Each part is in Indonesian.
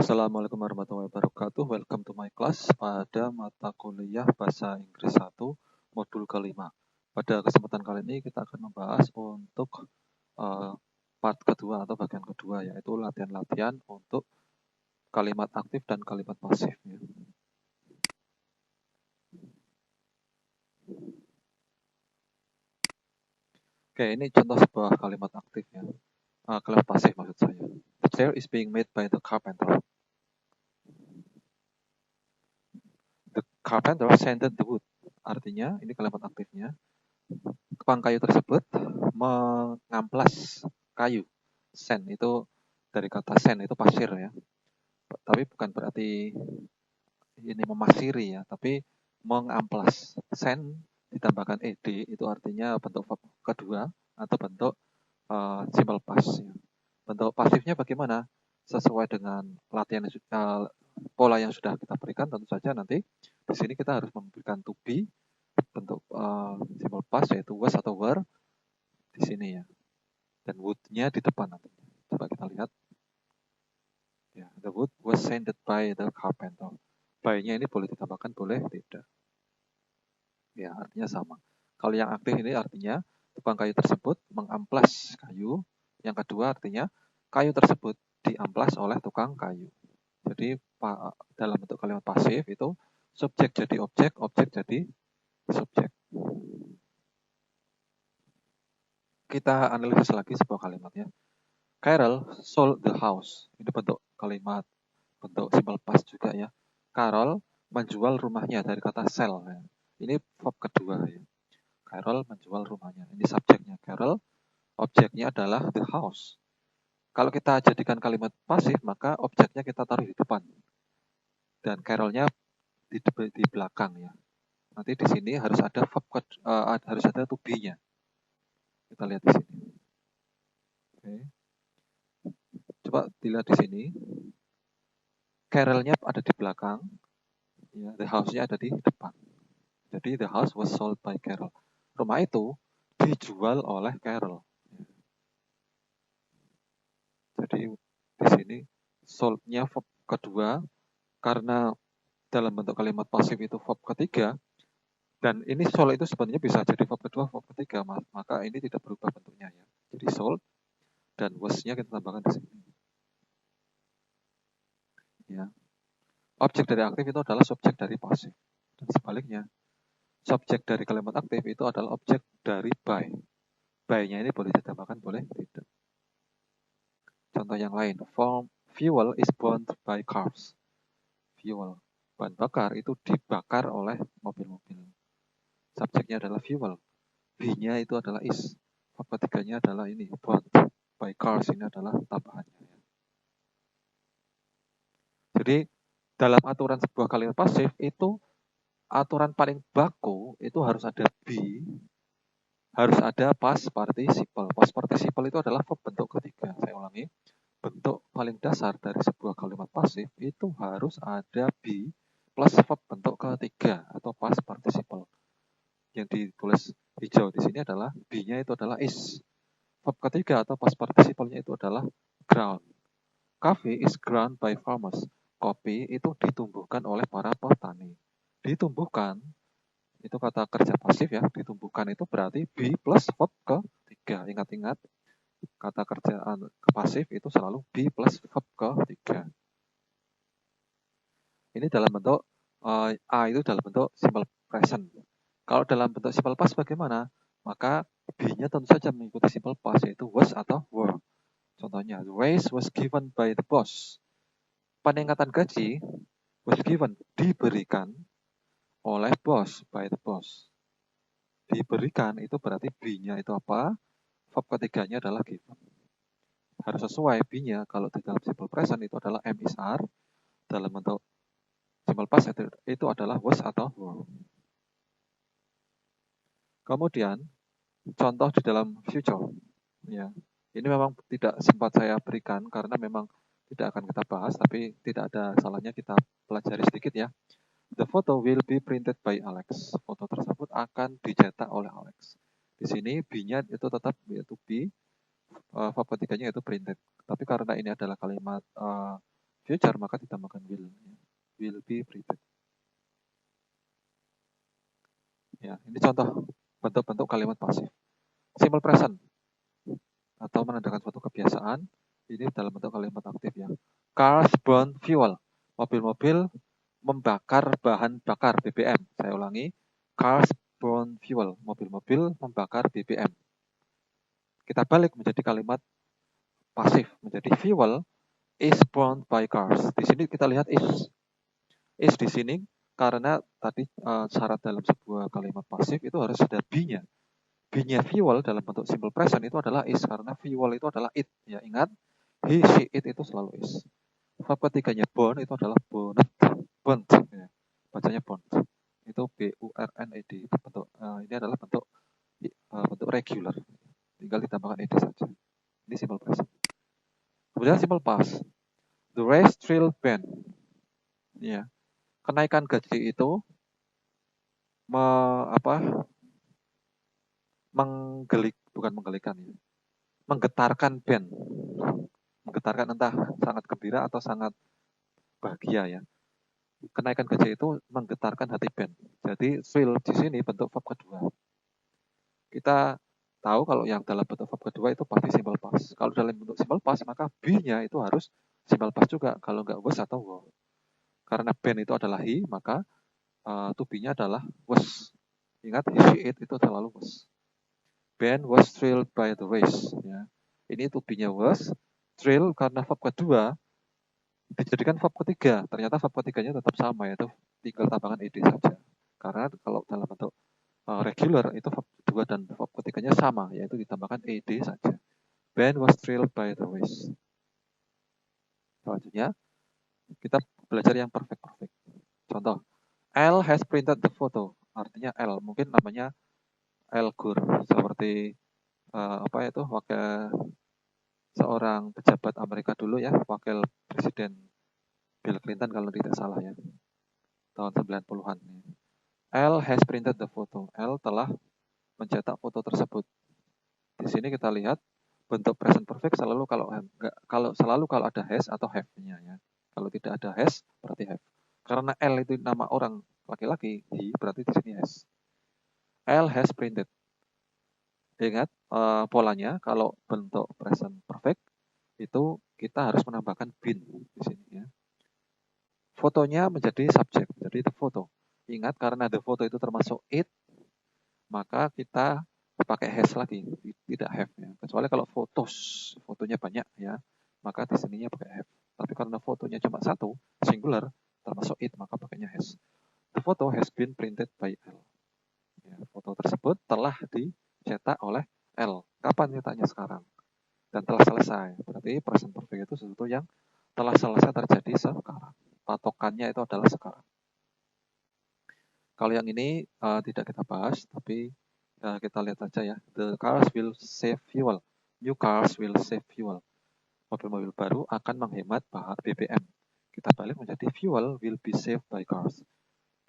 Assalamualaikum warahmatullahi wabarakatuh. Welcome to my class pada mata kuliah Bahasa Inggris 1 modul kelima. Pada kesempatan kali ini kita akan membahas untuk part kedua atau bagian kedua, yaitu latihan-latihan untuk kalimat aktif dan kalimat pasif. Oke, ini contoh sebuah kalimat aktif ya. Kalimat pasif maksud saya. The chair is being made by the carpenter. The carpenter sanded the wood. Artinya, ini kalimat aktifnya. Tukang kayu tersebut mengamplas kayu. Sand itu dari kata sand itu pasir ya. Tapi bukan berarti ini memasiri ya, tapi mengamplas. Sand ditambahkan ed itu artinya bentuk verb kedua atau bentuk simple past ya. Bentuk pasifnya bagaimana? Sesuai dengan latihan pola yang sudah kita berikan, tentu saja nanti di sini kita harus memberikan to be bentuk simple past yaitu was atau were di sini ya, dan would-nya di depan nanti. Coba kita lihat ya, the wood was sanded by the carpenter. By-nya ini boleh ditambahkan, boleh tidak ya, artinya sama. Kalau yang aktif ini artinya tukang kayu tersebut mengamplas kayu. Yang kedua artinya kayu tersebut diamplas oleh tukang kayu. Jadi dalam bentuk kalimat pasif itu subjek jadi objek, objek jadi subjek. Kita analisis lagi sebuah kalimat ya. Carol sold the house. Ini bentuk kalimat, bentuk simple past juga ya. Carol menjual rumahnya dari kata sell ya. Ini verb kedua ya. Carol menjual rumahnya. Ini subjeknya Carol, objeknya adalah the house. Kalau kita jadikan kalimat pasif, maka objeknya kita taruh di depan. Dan Carolnya di belakang ya. Nanti di sini harus ada verb harus ada to be-nya. Kita lihat di sini. Oke. Coba dilihat di sini. Carolnya ada di belakang, ya, the house-nya ada di depan. Jadi the house was sold by Carol. Rumah itu dijual oleh Carol. Jadi di sini sold-nya verb kedua, karena dalam bentuk kalimat pasif itu verb ketiga, dan ini sold itu sebenarnya bisa jadi verb kedua, verb ketiga, maka ini tidak berubah bentuknya ya. Jadi sold dan was-nya kita tambahkan di sini. Ya. Objek dari aktif itu adalah subjek dari pasif. Dan sebaliknya, subjek dari kalimat aktif itu adalah objek dari by. By-nya ini boleh ditambahkan, boleh tidak. Contoh yang lain, fuel is burned by cars. Fuel, bahan bakar itu dibakar oleh mobil-mobil. Subjeknya adalah fuel. B-nya itu adalah is. Verb ketiganya adalah ini, burned by cars, ini adalah tambahannya. Jadi dalam aturan sebuah kalimat pasif itu aturan paling baku itu harus ada be, harus ada past participle. Past participle itu adalah verb bentuk ketiga. Saya ulangi, bentuk paling dasar dari sebuah kalimat pasif itu harus ada be plus verb bentuk ketiga atau past participle. Yang ditulis hijau di sini adalah be-nya itu adalah is. Verb ketiga atau past participle-nya itu adalah ground. Coffee is ground by farmers. Kopi itu ditumbuhkan oleh para petani. Ditumbuhkan itu kata kerja pasif ya. Ditumbuhkan itu berarti be plus verb ketiga. Ingat-ingat kata kerjaan pasif itu selalu be plus verb ketiga. Ini dalam bentuk A itu dalam bentuk simple present. Kalau dalam bentuk simple past bagaimana? Maka B-nya tentu saja mengikuti simple past, yaitu was atau were. Contohnya, the raise was given by the boss. Peningkatan gaji was given, diberikan oleh boss, by the boss. Diberikan itu berarti B-nya itu apa? Verb ketiganya adalah given. Harus sesuai B-nya. Kalau di dalam simple present itu adalah am is are. Dalam bentuk simple past itu adalah was atau were. Kemudian contoh di dalam future. Ya, ini memang tidak sempat saya berikan karena memang tidak akan kita bahas, tapi tidak ada salahnya kita pelajari sedikit ya. The photo will be printed by Alex. Foto tersebut akan dicetak oleh Alex. Di sini B-nya itu tetap yaitu be, verb ketiganya itu printed. Tapi karena ini adalah kalimat future, maka ditambahkan will. Will be prepared. Ya, ini contoh bentuk-bentuk kalimat pasif. Simple present atau menandakan suatu kebiasaan, ini dalam bentuk kalimat aktif ya. Cars burn fuel. Mobil-mobil membakar bahan bakar BBM. Saya ulangi, cars burn fuel. Mobil-mobil membakar BBM. Kita balik menjadi kalimat pasif, menjadi fuel is burned by cars. Di sini kita lihat is. Is di sini karena tadi syarat dalam sebuah kalimat pasif itu harus ada be-nya. Be-nya fuel dalam bentuk simple present itu adalah is, karena fuel itu adalah it. Ya, ingat, he, she, it itu selalu is. Verb ketiganya burn itu adalah burnt. Ya. Bacanya burnt. Itu B-U-R-N-E-D. Bentuk, ini adalah bentuk regular. Tinggal ditambahkan ed saja. Ini simple present. Kemudian simple past. The race drill band. Ya. Kenaikan gaji itu menggetarkan band. Menggetarkan entah sangat gembira atau sangat bahagia ya. Kenaikan gaji itu menggetarkan hati band. Jadi thrill di sini bentuk verb kedua. Kita tahu kalau yang dalam bentuk verb kedua itu pasti simple past. Kalau dalam bentuk simple past maka be-nya itu harus simple past juga. Kalau enggak was atau were. Karena band itu adalah he, maka to be-nya adalah was. Ingat, he, she, it itu selalu was. Ben was thrilled by the race. Ya. Ini to be-nya was. Thrill karena verb kedua dijadikan verb ketiga. Ternyata verb ketiganya tetap sama, yaitu tinggal tambahan ed saja. Karena kalau dalam bentuk regular itu verb kedua dan verb ketiganya sama, yaitu ditambahkan ed saja. Ben was thrilled by the race. Selanjutnya kita belajar yang perfect. Contoh, L has printed the photo. Artinya L, mungkin namanya Al Gore, seperti wakil seorang pejabat Amerika dulu ya, wakil presiden Bill Clinton kalau tidak salah ya, tahun 90-an. L has printed the photo. L telah mencetak foto tersebut. Di sini kita lihat bentuk present perfect selalu kalau ada has atau have-nya ya. Kalau tidak ada has berarti have. Karena L itu nama orang laki-laki, he berarti di sini has. L has printed. Ingat polanya, kalau bentuk present perfect itu kita harus menambahkan been di sini ya. Fotonya menjadi subjek, menjadi the photo. Ingat, karena the photo itu termasuk it, maka kita pakai has lagi, tidak have ya. Kecuali kalau fotonya banyak ya, maka di sininya pakai have. Tapi karena fotonya cuma satu, singular, termasuk it, maka pakainya has. The photo has been printed by L. Ya, foto tersebut telah dicetak oleh L. Kapan cetaknya? Sekarang. Dan telah selesai. Berarti present perfect itu sesuatu yang telah selesai terjadi sekarang. Patokannya itu adalah sekarang. Kalau yang ini tidak kita bahas, tapi kita lihat saja ya. The cars will save fuel. New cars will save fuel. Mobil-mobil baru akan menghemat BBM. Kita balik menjadi fuel will be saved by cars.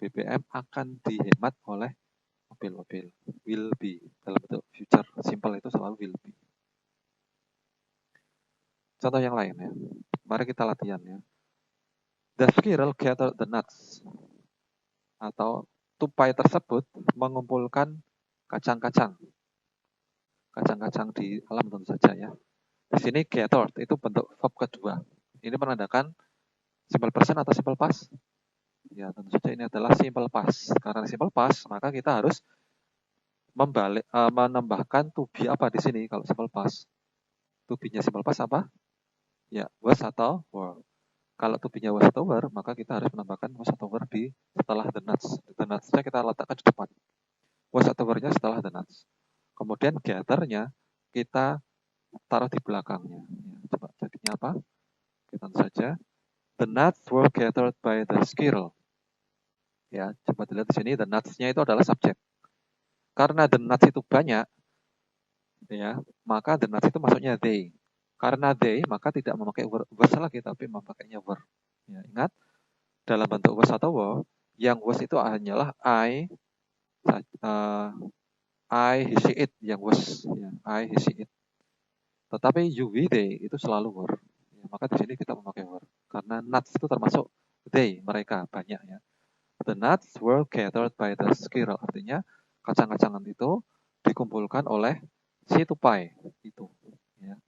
BBM akan dihemat oleh mobil-mobil. Will be dalam bentuk future simple itu selalu will be. Contoh yang lain ya. Mari kita latihan ya. The squirrel gathered the nuts. Atau tupai tersebut mengumpulkan kacang-kacang. Kacang-kacang di alam tentu saja ya. Di sini gathered itu bentuk verb kedua. Ini menandakan simple present atau simple past? Ya, tentu saja ini adalah simple past. Karena simple past, maka kita harus menambahkan to be apa di sini kalau simple past. To be-nya simple past apa? Ya, was atau were. Kalau to be-nya was atau were, maka kita harus menambahkan was atau were di setelah the nuts. The nuts-nya kita letakkan di depan. Was atau were-nya setelah the nuts. Kemudian gather-nya kita taruh di belakangnya. Ya, coba jadinya apa? Kita saja. The nuts were gathered by the squirrel. Ya, coba dilihat di sini. The nuts-nya itu adalah subjek. Karena the nuts itu banyak, ya, maka the nuts itu masuknya they. Karena they, maka tidak memakai was lagi, tapi memakainya were. Ya, ingat, dalam bentuk was atau were, yang was itu hanyalah I, he, she, it, yang was. Ya, I, he, she, it. Tetapi you, we, they, itu selalu were. Ya, maka di sini kita memakai were. Karena nuts itu termasuk they, mereka, banyak ya. The nuts were gathered by the squirrel. Artinya kacang-kacangan itu dikumpulkan oleh si tupai itu. Ya.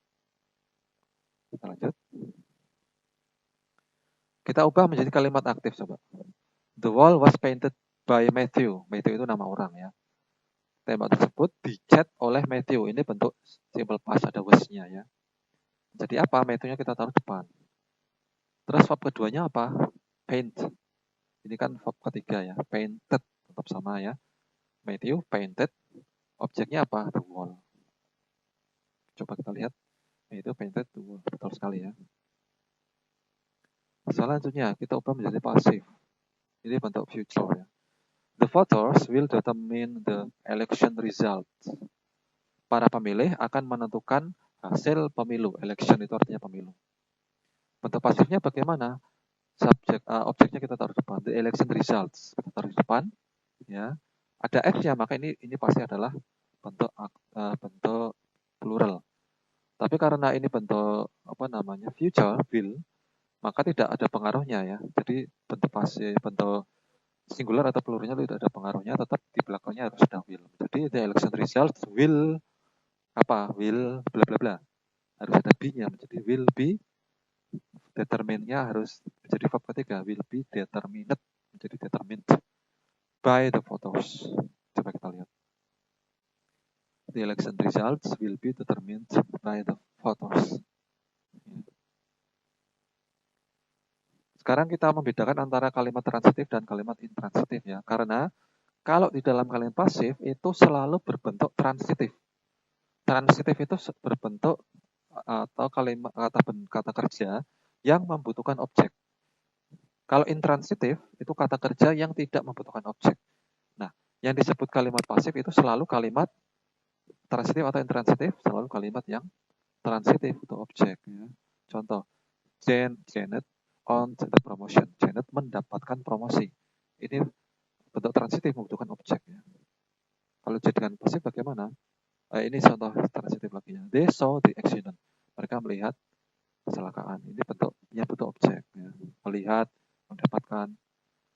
Kita lanjut. Kita ubah menjadi kalimat aktif, coba. The wall was painted by Matthew. Matthew itu nama orang ya. Tembok tersebut dicat oleh Matthew. Ini bentuk simple past, ada was-nya ya. Jadi apa? Matthew-nya kita taruh depan. Terus verb keduanya apa? Paint. Ini kan verb ketiga ya. Painted. Tetap sama ya. Matthew painted. Objeknya apa? The wall. Coba kita lihat. Matthew painted the wall. Betul sekali ya. Selanjutnya kita ubah menjadi pasif. Ini bentuk future ya. The voters will determine the election result. Para pemilih akan menentukan hasil pemilu. Election itu artinya pemilu. Bentuk pasifnya bagaimana? Objeknya kita taruh depan. The election results kita taruh depan. Ya, ada F-nya, maka ini pasti adalah bentuk plural. Tapi karena ini bentuk future will, maka tidak ada pengaruhnya ya. Jadi bentuk pasif, bentuk singular atau pluralnya tidak ada pengaruhnya, tetap di belakangnya harus ada will. Jadi the election results will will bla bla bla, harus ada be-nya, menjadi will be. Determine-nya harus menjadi verb ketiga, will be determined, menjadi determined by the voters. Coba kita lihat. The election results will be determined by the voters. Sekarang kita membedakan antara kalimat transitif dan kalimat intransitif ya. Karena kalau di dalam kalimat pasif itu selalu berbentuk transitif. Transitif itu berbentuk atau kata kerja yang membutuhkan objek. Kalau intransitif itu kata kerja yang tidak membutuhkan objek. Nah, yang disebut kalimat pasif itu selalu kalimat transitif atau intransitif, selalu kalimat yang transitif untuk objek ya. Contoh, Janet on the promotion. Janet mendapatkan promosi. Ini bentuk transitif membutuhkan objek ya. Kalau jadikan pasif bagaimana? Ini contoh transitif lagi ya. They saw the accident. Mereka melihat kecelakaan. Ini bentuk yang butuh objek ya. Melihat, mendapatkan.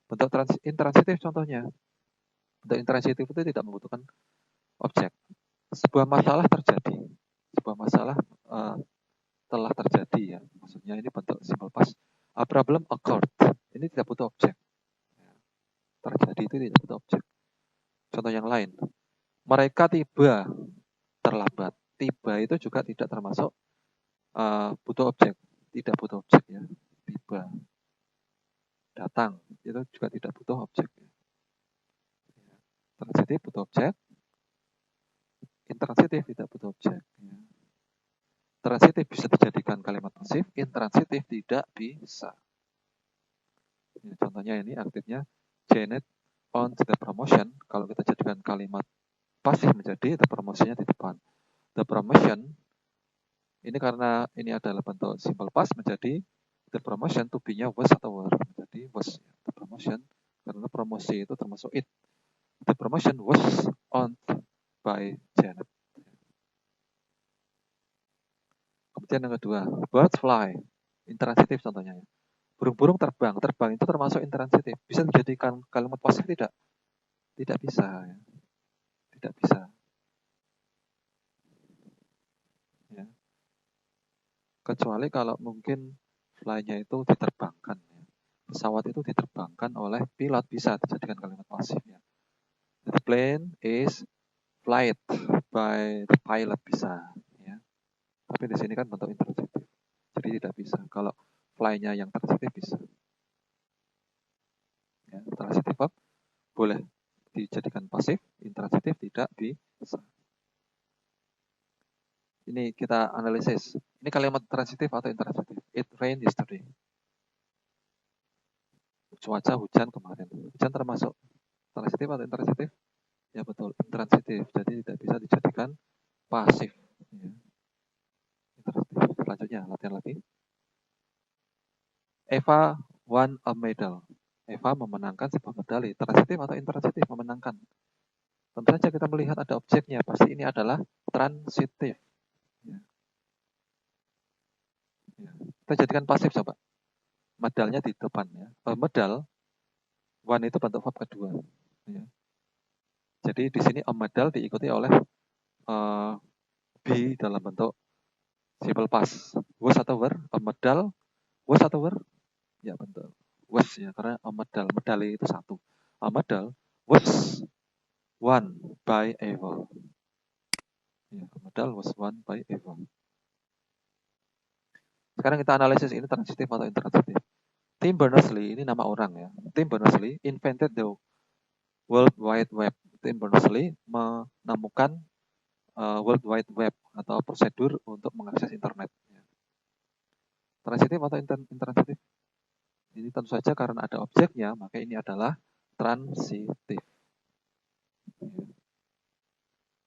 Bentuk intransitif contohnya. Bentuk intransitif itu tidak membutuhkan objek. Sebuah masalah terjadi. Sebuah masalah telah terjadi ya. Maksudnya ini bentuk simple past. A problem occurred. Ini tidak butuh objek. Terjadi itu tidak butuh objek. Contoh yang lain. Mereka tiba terlambat. Tiba itu juga tidak termasuk butuh objek. Tidak butuh objek ya. Tiba. Datang. Itu juga tidak butuh objek. Transitif butuh objek. Intransitif tidak butuh objek. Transitif bisa dijadikan kalimat pasif, intransitif tidak bisa. Ya, contohnya ini aktifnya Janet on the promotion. Kalau kita jadikan kalimat pasif menjadi the promotionnya di depan. The promotion ini karena ini adalah bentuk simple past menjadi the promotion to be-nya was atau were, menjadi was. The promotion karena promosi itu termasuk it. The promotion was on by Janet. Kemudian yang kedua, birds fly, intransitif contohnya ya. Burung-burung terbang, terbang itu termasuk intransitif. Bisa dijadikan kalimat pasif tidak? Tidak bisa ya. Tidak bisa. Ya. Kecuali kalau mungkin fly-nya itu diterbangkan ya. Pesawat itu diterbangkan oleh pilot, bisa dijadikan kalimat pasif ya. The plane is flight by the pilot, bisa ya. Tapi di sini kan bentuk intransitif. Jadi tidak bisa. Kalau fly-nya yang transitif bisa. Ya, transitif verb boleh dijadikan pasif, intransitif tidak bisa. Ini kita analisis. Ini kalimat transitif atau intransitif? It rained yesterday. Cuaca hujan kemarin. Hujan termasuk transitif atau intransitif? Ya betul, intransitif. Jadi tidak bisa dijadikan pasif. Ya. Intransitif. Selanjutnya, latihan lagi. Eva won a medal. Eva memenangkan sebuah medali. Transitif atau intransitif? Memenangkan. Tentu saja kita melihat ada objeknya. Pasti ini adalah transitif. Ya. Ya. Kita jadikan pasif coba. Medalnya di depan ya. Medal, one itu bentuk verb kedua. Ya. Jadi di sini a medal diikuti oleh be dalam bentuk simple past. Was atau were, a medal, was atau were? Ya bentuk was ya, karena a medal, medali itu satu. A medal was won by Eva. Ya, a medal was won by Eva. Sekarang kita analisis ini transitif atau intransitif. Tim Berners-Lee ini nama orang ya. Tim Berners-Lee invented the World Wide Web. Tim Berners-Lee menemukan World Wide Web atau prosedur untuk mengakses internet. Transitif atau intransitif? Ini tentu saja karena ada objeknya, maka ini adalah transitif.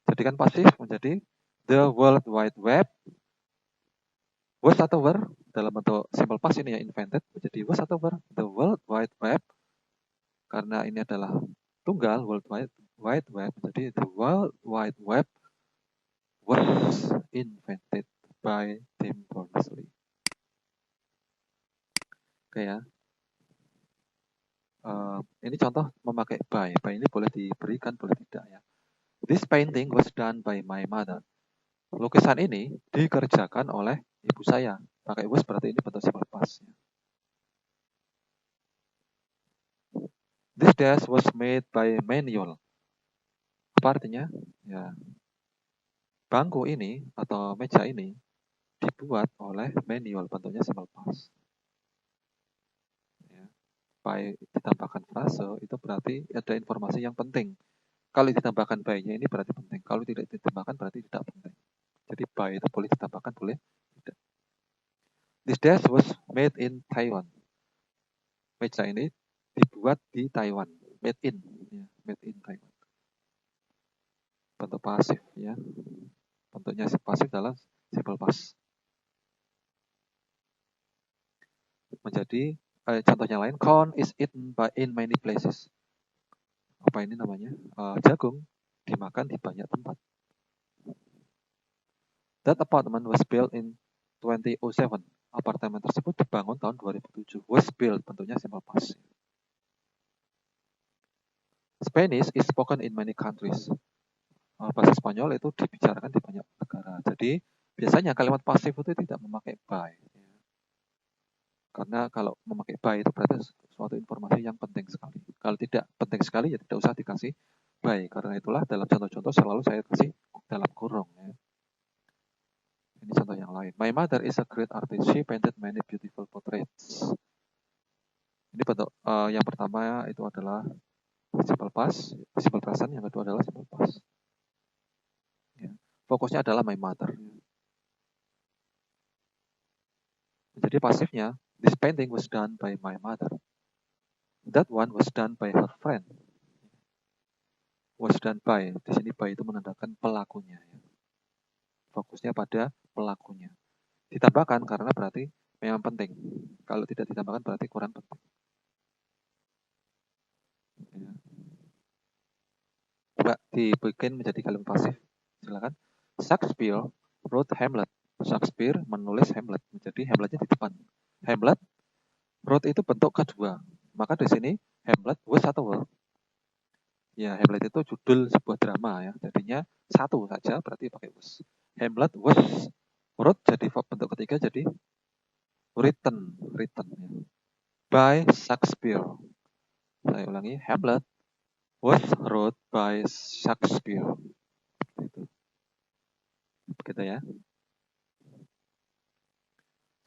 Jadikan pasif menjadi the World Wide Web was atau were dalam bentuk simple past ini ya, invented menjadi was atau were the World Wide Web, karena ini adalah tunggal World Wide Web menjadi the World Wide Web was invented by Tim Berners-Lee. Oke ya. Ini contoh memakai by. By ini boleh diberikan, boleh tidak ya. This painting was done by my mother. Lukisan ini dikerjakan oleh ibu saya. Pakai was berarti ini bentuk simple past. This desk was made by manual. Apa artinya? Ya, bangku ini atau meja ini dibuat oleh manual, bentuknya simple past. Ya. By ditambahkan frase itu berarti ada informasi yang penting. Kalau ditambahkan by-nya ini berarti penting. Kalau tidak ditambahkan berarti tidak penting. Jadi by itu boleh ditambahkan, boleh tidak. This desk was made in Taiwan. Meja ini dibuat di Taiwan. Made in, ya, made in Taiwan. Bentuk pasif ya. Bentuknya pasif dalam simple past. Menjadi contohnya lain, corn is eaten in many places. Apa ini namanya? Jagung dimakan di banyak tempat. That apartment was built in 2007. Apartemen tersebut dibangun tahun 2007. Was built, bentuknya simple past. Spanish is spoken in many countries. Bahasa Spanyol itu dibicarakan di banyak negara. Jadi biasanya kalimat pasif itu tidak memakai by. Karena kalau memakai by itu berarti suatu informasi yang penting sekali. Kalau tidak penting sekali ya tidak usah dikasih by. Karena itulah dalam contoh-contoh selalu saya kasih dalam kurung. Ya. Ini contoh yang lain. My mother is a great artist. She painted many beautiful portraits. Ini bentuk yang pertama itu adalah simple past, simple present. Yang kedua adalah simple past. Ya. Fokusnya adalah my mother. Jadi pasifnya, this painting was done by my mother. That one was done by her friend. Was done by, di sini by itu menandakan pelakunya. Ya. Fokusnya pada pelakunya. Ditambahkan karena berarti memang penting. Kalau tidak ditambahkan berarti kurang penting. Ya. Coba dibikin menjadi kalimat pasif. Silakan. Shakespeare wrote Hamlet. Shakespeare menulis Hamlet. Jadi Hamletnya di depan. Hamlet wrote itu bentuk kedua. Maka di sini Hamlet was atau were. Ya, Hamlet itu judul sebuah drama ya. Jadinya satu saja berarti pakai was. Hamlet was wrote jadi bentuk ketiga jadi written ya. By Shakespeare. Saya ulangi, Hamlet was wrote by Shakespeare. Begitu ya.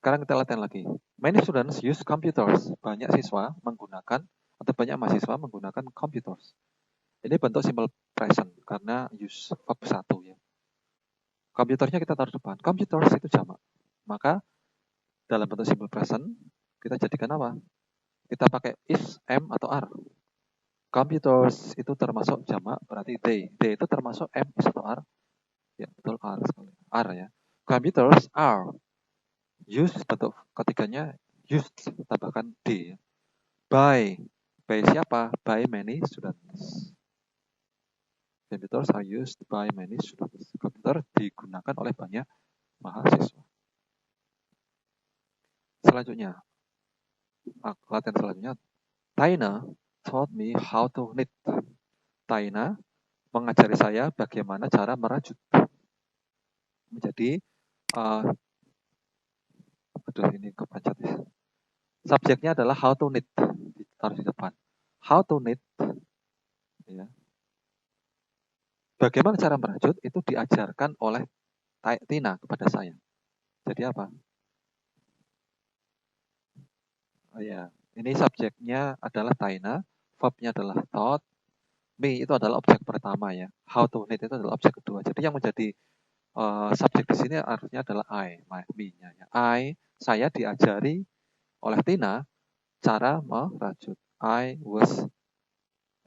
Sekarang kita latihan lagi. Many students use computers. Banyak siswa menggunakan atau banyak mahasiswa menggunakan computers. Ini bentuk simple present karena use verb 1 ya. Komputernya kita taruh depan. Computers itu jamak. Maka dalam bentuk simple present kita jadikan apa? Kita pakai is, am, atau are. Computers itu termasuk jamak berarti they. They itu termasuk am, is, atau are. Ya betul, are sekali. Are ya. Computers are. Use bentuk ketiganya used, tambahkan d. By siapa? By many students. Computers are used by many students. Komputer digunakan oleh banyak mahasiswa. Selanjutnya, Latihan selanjutnya, Taina taught me how to knit. Taina mengajari saya bagaimana cara merajut. Menjadi, aduh ini kepancet ya. Subjeknya adalah how to knit, ditaruh di depan. How to knit, ya. Bagaimana cara merajut itu diajarkan oleh Tina kepada saya. Jadi apa? Oh ya, ini subjeknya adalah Taina, verbnya adalah taught, me itu adalah objek pertama ya. How to knit itu adalah objek kedua. Jadi yang menjadi subjek di sini artinya adalah me-nya ya. Saya diajari oleh Tina cara merajut.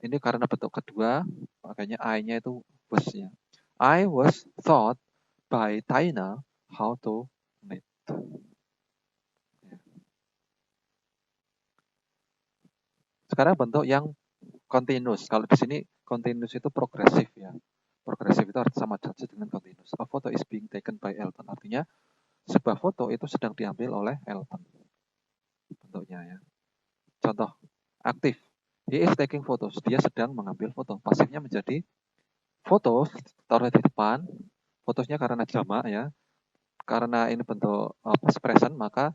Ini karena bentuk kedua, makanya I-nya itu was-nya. I was taught by Taina how to knit. Sekarang bentuk yang continuous. Kalau di sini continuous itu progresif ya. Progresif itu sama saja dengan continuous. A photo is being taken by Elton. Artinya sebuah foto itu sedang diambil oleh Elton. Bentuknya ya. Contoh, aktif. He is taking photos. Dia sedang mengambil foto. Pasifnya menjadi foto, taruh di depan. Fotosnya karena jamak ya. Karena ini bentuk present, maka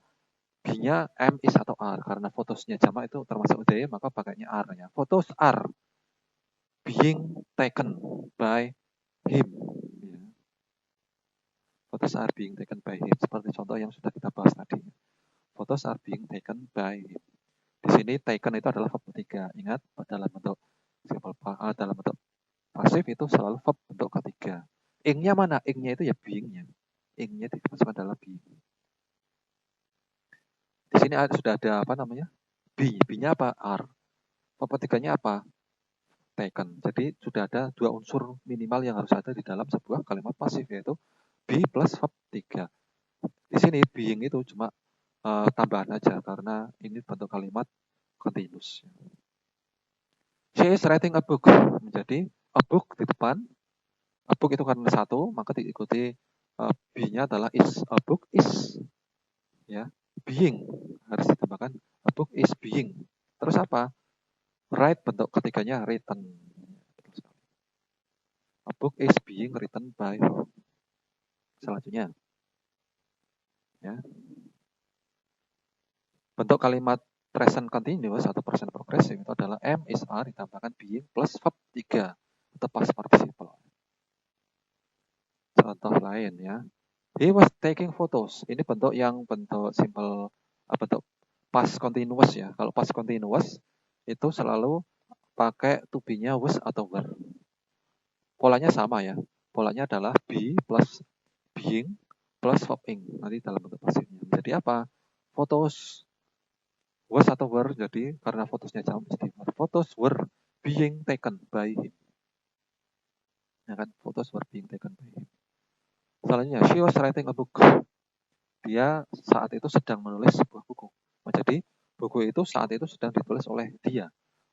B-nya M is atau R. Karena fotosnya jamak itu termasuk UDY, maka pakainya R ya. Photos are being taken by him. Ya. Photos are being taken by him. Seperti contoh yang sudah kita bahas tadi. Photos are being taken by him. Di sini taken itu adalah verb ketiga. Ingat, dalam bentuk dalam bentuk pasif itu selalu verb bentuk ketiga. Ing-nya mana? Ing-nya itu ya being-nya. Ing-nya dimasukkan dalam being. Di sini sudah ada apa namanya? B-nya apa? R. Verb ketiganya apa? Taken. Jadi sudah ada dua unsur minimal yang harus ada di dalam sebuah kalimat pasif, yaitu be plus verb 3. Di sini being itu cuma tambahan aja karena ini bentuk kalimat continuous. She is writing a book. Menjadi a book di depan. A book itu karena satu, maka diikuti B-nya adalah is. A book is ya being, harus ditambahkan a book is being. Terus apa? Write bentuk ketiganya written. A book is being written by. Selanjutnya ya. Bentuk kalimat present continuous atau present progressive itu adalah am is are ditambahkan being plus verb 3 atau past participle. Contoh lain ya. He was taking photos. Ini bentuk yang bentuk simple, bentuk past continuous ya. Kalau past continuous itu selalu pakai to be-nya was atau were. Polanya sama ya. Polanya adalah be plus being plus verb ing. Nanti dalam bentuk pasifnya. Jadi apa? Photos was atau were, jadi karena fotosnya jam jadi photos were being taken by him. Ya kan? Photos were being taken by him. Selanjutnya, she was writing a book. Dia saat itu sedang menulis sebuah buku. Jadi buku itu saat itu sedang ditulis oleh dia.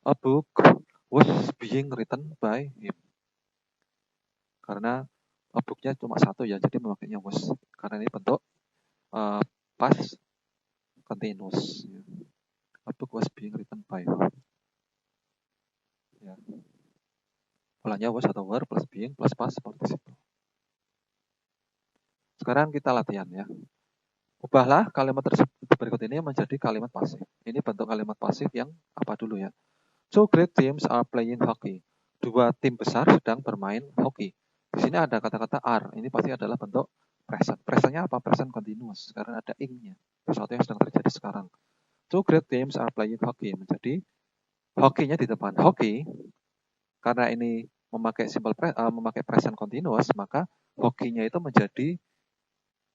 A book was being written by him. Karena a book-nya cuma satu ya, jadi memakainya was. Karena ini bentuk past continuous. A book was being written by him. Ya. Polanya was atau were plus being plus past participle. Sekarang kita latihan ya. Ubahlah kalimat tersebut berikut ini menjadi kalimat pasif. Ini bentuk kalimat pasif yang apa dulu ya. Two great teams are playing hockey. Dua tim besar sedang bermain hoki. Di sini ada kata-kata are. Ini pasti adalah bentuk present. Presentnya apa? Present continuous. Karena ada ing-nya. Sesuatu yang sedang terjadi sekarang. Two great teams are playing hockey. Menjadi hokinya di depan. Hoki, karena ini memakai memakai present continuous, maka hokinya itu menjadi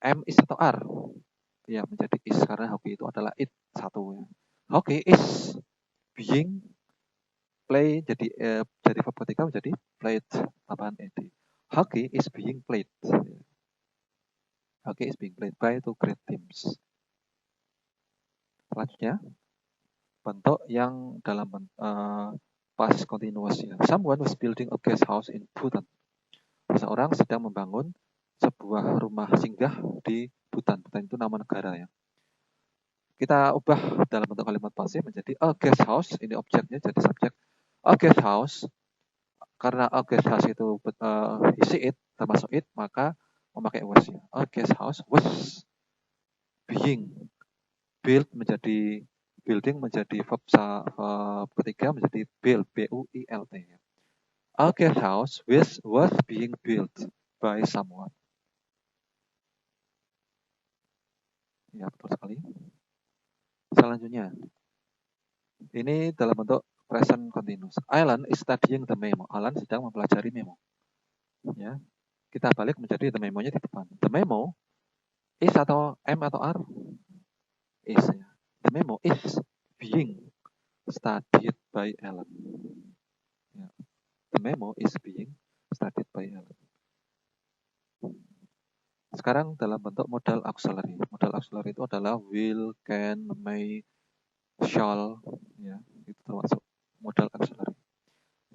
am is atau are. Ya, menjadi is karena hoki itu adalah it satu. Hoki is being play jadi verb ketiga menjadi played tambahan ed. Hockey is being played. Hockey is being played by two great teams. Selanjutnya bentuk yang dalam past continuous ya. Someone was building a guest house in Bhutan. Seseorang sedang membangun sebuah rumah singgah di Bhutan. Bhutan itu nama negara ya. Kita ubah dalam bentuk kalimat pasif menjadi a guest house. Ini objeknya jadi subjek. A guest house. Karena a guest house itu isi it, termasuk it, maka memakai was-nya. A guest house was being built menjadi building menjadi verb ketiga menjadi build, B-U-I-L-T. A guest house was being built by someone. Ya, betul sekali. Selanjutnya, ini dalam bentuk present continuous. Alan is studying the memo. Alan sedang mempelajari memo. Ya, kita balik menjadi the memo-nya di depan. The memo is atau M atau R? Is. Ya. The memo is being studied by Alan. Ya. The memo is being studied by Alan. Sekarang dalam bentuk modal auxiliary. Modal auxiliary itu adalah will, can, may, shall, ya, itu termasuk modal auxiliary.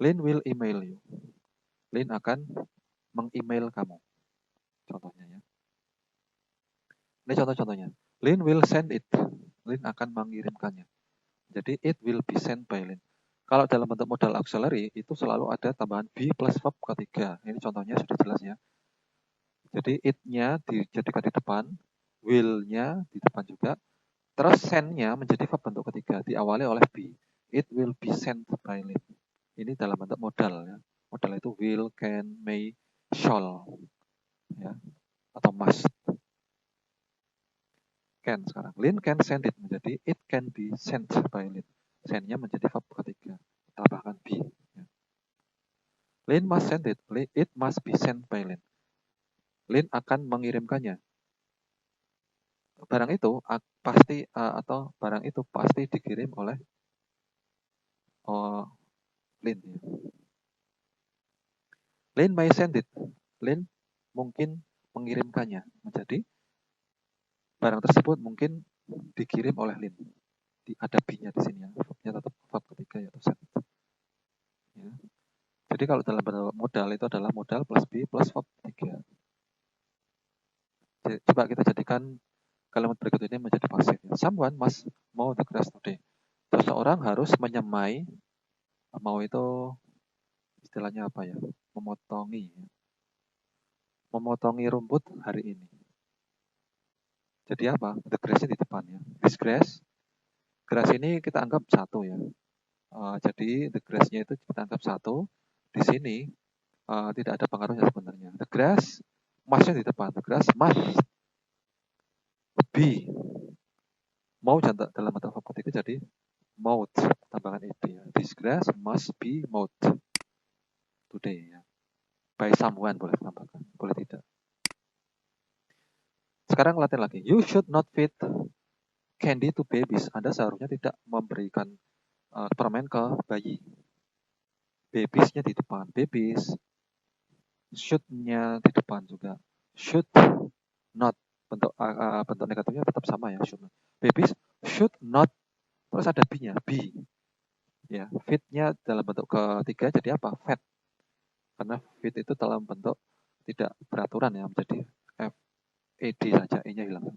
Lynn will email you. Lynn akan meng-email kamu. Contohnya ya. Ini contoh-contohnya. Lynn will send it. Lynn akan mengirimkannya. Jadi it will be sent by Lynn. Kalau dalam bentuk modal auxiliary itu selalu ada tambahan be plus verb ketiga. Ini contohnya sudah jelas ya. Jadi it-nya dijadikan di depan, will-nya di depan juga. Terus send-nya menjadi verb bentuk ketiga, diawali oleh be. It will be sent by Lynn. Ini dalam bentuk modal ya. Modal itu will, can, may, shall, ya, atau must. Can sekarang. Lynn can send it menjadi it can be sent by Lynn. Send-nya menjadi verb ketiga, tambahkan be. Ya. Lynn must send it. It must be sent by Lynn. Lynn akan mengirimkannya. Barang itu pasti atau barang itu pasti dikirim oleh Lynn. Ya. Lynn may send it. Lynn mungkin mengirimkannya menjadi barang tersebut mungkin dikirim oleh Lynn. Ada be-nya di sini ya. Verb-nya tetap verb ketiga yaitu send. Ya. Jadi kalau dalam modal itu adalah modal plus be plus verb ketiga. Coba kita jadikan kalimat berikut ini menjadi pasif. Someone must mow the grass today. Seseorang harus menyemai, mau itu istilahnya apa ya? Memotongi. Memotongi rumput hari ini. Jadi apa? The grass-nya di depan ya. This grass. Grass ini kita anggap satu ya. Jadi the grass-nya itu kita anggap satu. Di sini tidak ada pengaruhnya sebenarnya. The grass must-nya di depan. The grass must be. Mau dalam bentuk verb ketiga jadi mowed, tambahan ed ya. This grass must be mowed today ya. By someone boleh tambahkan, boleh tidak. Sekarang latihan lagi. You should not feed candy to babies. Anda seharusnya tidak memberikan permen ke bayi. Babies-nya di depan. Babies. Should-nya di depan juga. Should not. Bentuk negatifnya tetap sama ya. Should not. Babies should not. Terus ada be-nya. Be. Ya, feed-nya dalam bentuk ketiga jadi apa? Fed. Karena feed itu dalam bentuk tidak beraturan ya, menjadi FED saja, E-nya hilang.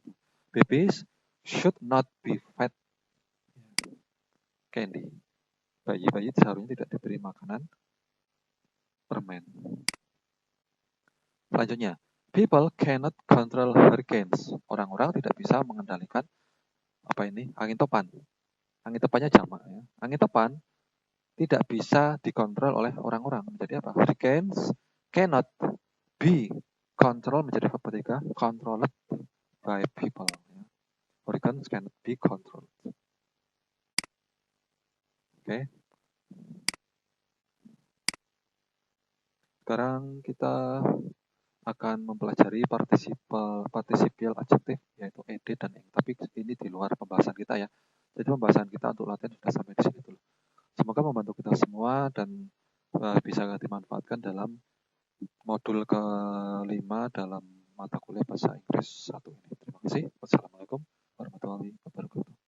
Babies should not be fed candy. Bayi-bayi seharusnya tidak diberi makanan permen. Selanjutnya, people cannot control hurricanes. Orang-orang tidak bisa mengendalikan angin topan. Angin topannya jamak ya. Angin topan tidak bisa dikontrol oleh orang-orang. Jadi apa? Hurricanes cannot be controlled menjadi verb ketiga, controlled by people. Hurricanes cannot be controlled. Oke. Sekarang kita akan mempelajari partisipial adjektif yaitu ed dan ing. Tapi ini di luar pembahasan kita ya. Jadi pembahasan kita untuk latihan sudah sampai di sini dulu. Semoga membantu kita semua dan bisa dimanfaatkan dalam modul ke-5 dalam mata kuliah bahasa Inggris 1 ini. Terima kasih. Wassalamualaikum warahmatullahi wabarakatuh.